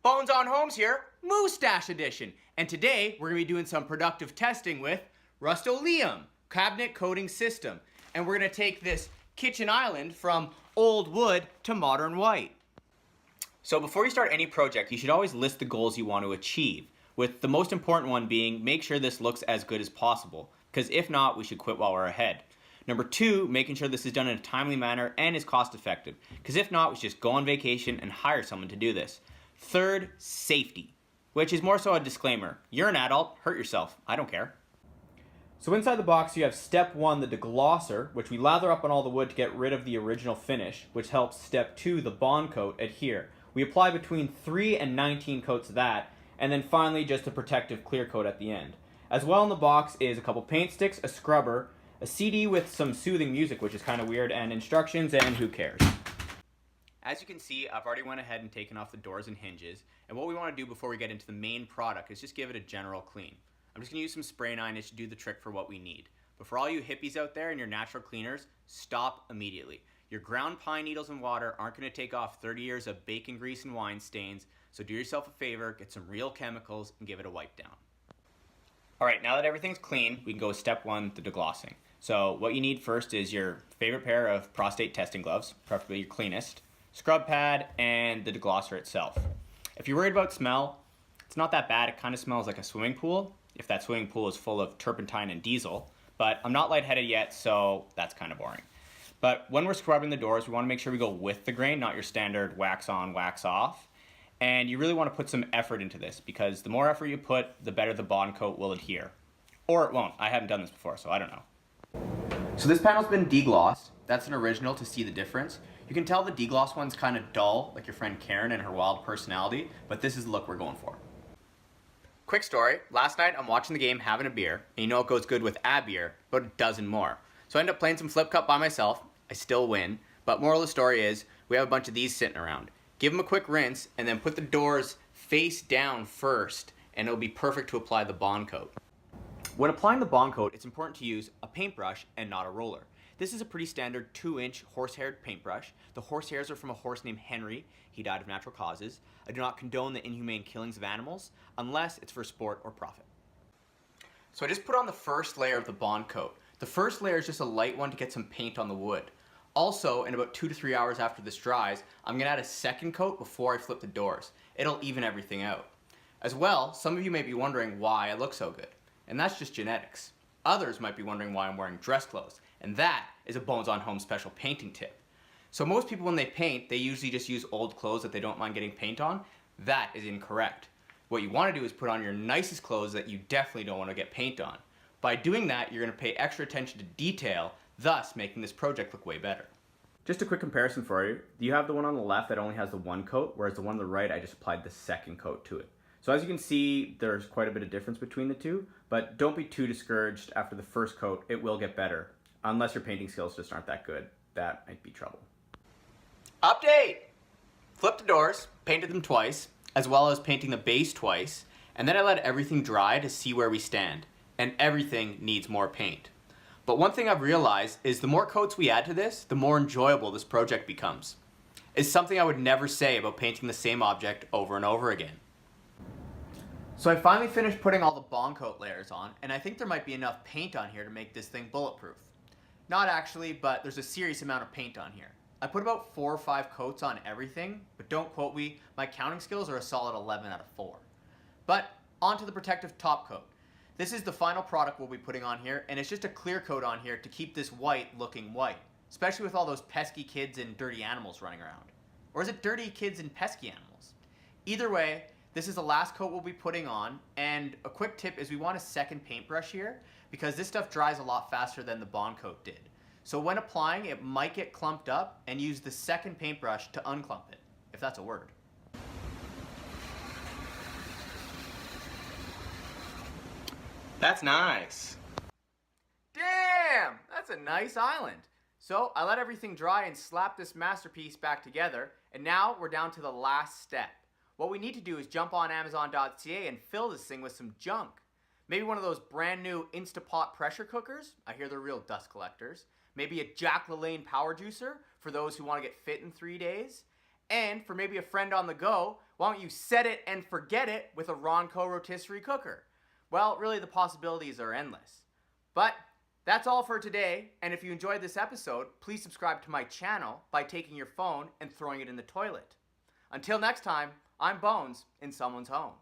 Bones on Homes here, Moustache Edition. And today we're going to be doing some productive testing with Rust-Oleum cabinet coating system. And we're going to take this kitchen island from old wood to modern white. So before you start any project, you should always list the goals you want to achieve, with the most important one being make sure this looks as good as possible, because if not, we should quit while we're ahead. Number 2, making sure this is done in a timely manner and is cost effective, because if not, we should just go on vacation and hire someone to do this. 3rd, safety, which is more so a disclaimer. You're an adult, hurt yourself, I don't care. So inside the box you have step 1, the deglosser, which we lather up on all the wood to get rid of the original finish, which helps step 2, the bond coat, adhere. We apply between 3 and 19 coats of that, and then finally just a protective clear coat at the end. As well in the box is a couple paint sticks, a scrubber, a CD with some soothing music, which is kind of weird, and instructions, and who cares. As you can see, I've already went ahead and taken off the doors and hinges, and what we want to do before we get into the main product is just give it a general clean. I'm just going to use some spray 9-inch to do the trick for what we need. But for all you hippies out there and your natural cleaners, stop immediately. Your ground pine needles and water aren't going to take off 30 years of bacon grease and wine stains, so do yourself a favor, get some real chemicals, and give it a wipe down. Alright, now that everything's clean, we can go with step 1, the deglossing. So what you need first is your favorite pair of prostate testing gloves, preferably your cleanest, scrub pad, and the deglosser itself. If you're worried about smell, it's not that bad. It kind of smells like a swimming pool, if that swimming pool is full of turpentine and diesel, but I'm not lightheaded yet, so that's kind of boring. But when we're scrubbing the doors, we want to make sure we go with the grain, not your standard wax on, wax off. And you really want to put some effort into this, because the more effort you put, the better the bond coat will adhere. Or it won't. I haven't done this before, so I don't know. So this panel's been deglossed. That's an original to see the difference. You can tell the degloss one's kind of dull, like your friend Karen and her wild personality, but this is the look we're going for. Quick story, last night I'm watching the game having a beer, and you know it goes good with a beer, but a dozen more. So I end up playing some flip cup by myself. I still win, but moral of the story is we have a bunch of these sitting around. Give them a quick rinse, and then put the doors face down first, and it'll be perfect to apply the bond coat. When applying the bond coat, it's important to use a paintbrush and not a roller. This is a pretty standard 2-inch horse-haired paintbrush. The horsehairs are from a horse named Henry. He died of natural causes. I do not condone the inhumane killings of animals, unless it's for sport or profit. So I just put on the first layer of the bond coat. The first layer is just a light one to get some paint on the wood. Also, in about 2 to 3 hours after this dries, I'm going to add a second coat before I flip the doors. It'll even everything out. As well, some of you may be wondering why I look so good, and that's just genetics. Others might be wondering why I'm wearing dress clothes, and that is a Bones on Home special painting tip. So most people when they paint, they usually just use old clothes that they don't mind getting paint on. That is incorrect. What you want to do is put on your nicest clothes that you definitely don't want to get paint on. By doing that, you're going to pay extra attention to detail, thus making this project look way better. Just a quick comparison for you. You have the one on the left that only has the one coat, whereas the one on the right, I just applied the second coat to it. So as you can see, there's quite a bit of difference between the two, but don't be too discouraged after the first coat. It will get better, unless your painting skills just aren't that good. That might be trouble. Update! Flipped the doors, painted them twice, as well as painting the base twice, and then I let everything dry to see where we stand. And everything needs more paint. But one thing I've realized is the more coats we add to this, the more enjoyable this project becomes. It's something I would never say about painting the same object over and over again. So I finally finished putting all the bond coat layers on, and I think there might be enough paint on here to make this thing bulletproof. Not actually, but there's a serious amount of paint on here. I put about 4 or 5 coats on everything, but don't quote me, my counting skills are a solid 11 out of 4. But onto the protective top coat. This is the final product we'll be putting on here, and it's just a clear coat on here to keep this white looking white, especially with all those pesky kids and dirty animals running around. Or is it dirty kids and pesky animals? Either way, this is the last coat we'll be putting on, and a quick tip is we want a second paintbrush here, because this stuff dries a lot faster than the bond coat did. So when applying, it might get clumped up, and use the second paintbrush to unclump it, if that's a word. That's nice. Damn, that's a nice island. So I let everything dry and slap this masterpiece back together, and now we're down to the last step. What we need to do is jump on Amazon.ca and fill this thing with some junk. Maybe one of those brand new Instapot pressure cookers. I hear they're real dust collectors. Maybe a Jack LaLanne power juicer for those who want to get fit in 3 days. And for maybe a friend on the go, why don't you set it and forget it with a Ronco rotisserie cooker? Well, really the possibilities are endless. But that's all for today, and if you enjoyed this episode, please subscribe to my channel by taking your phone and throwing it in the toilet. Until next time, I'm Bones in someone's home.